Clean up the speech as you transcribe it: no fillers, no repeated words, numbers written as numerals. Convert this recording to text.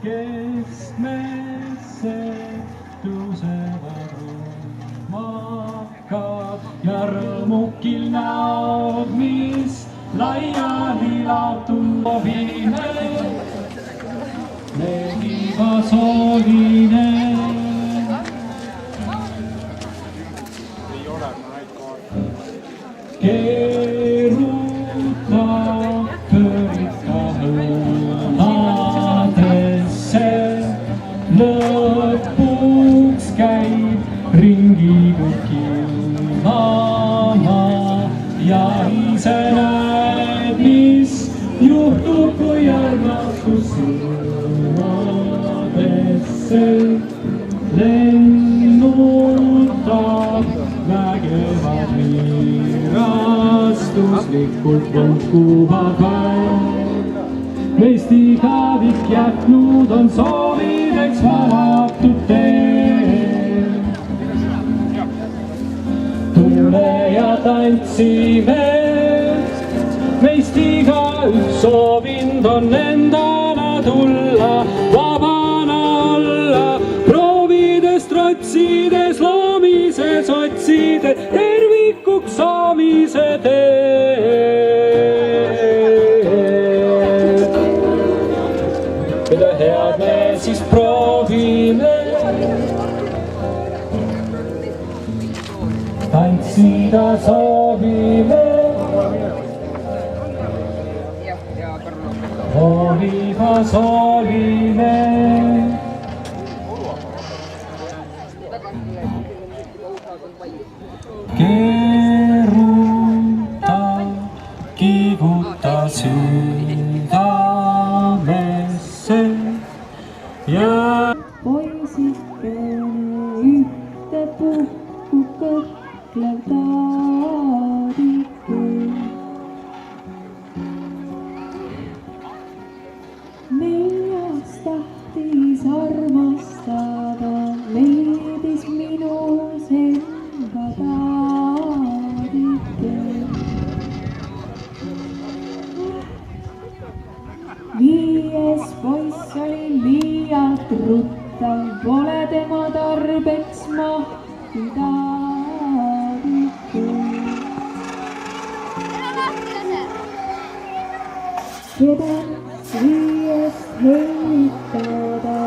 keskmesse tõusevad rõõmakad ja rõõmukil näod, mis laiali laotuvine. Lehiva soovine. Keeruta pöörita hõõmadesse, lõpuks käib ringi kõik ilmama ja ise näed, mis juhtub, kui armastus sõnadesse lennutab vägevad virastuslikult võnkuva päev. Meist igavik jätnud on soovideks valatud tee. Tule ja tantsime, meist igaüks soovinud on endana tulla, vabana olla, proovides, trotsides, loomises, otsides tervikuks saamise teed. Mida head me siis proovime, tantsida soovime. Oliva soovime. Keeruta, kiiguta südamesse ja poisikene ühte puhku kõhklev taadike. Meljast tahtis armastada, leidis minus enda taadike. Viies poiss oli liialt ruttav, pole tema tarbeks mahti taadike. Keda viiest heitada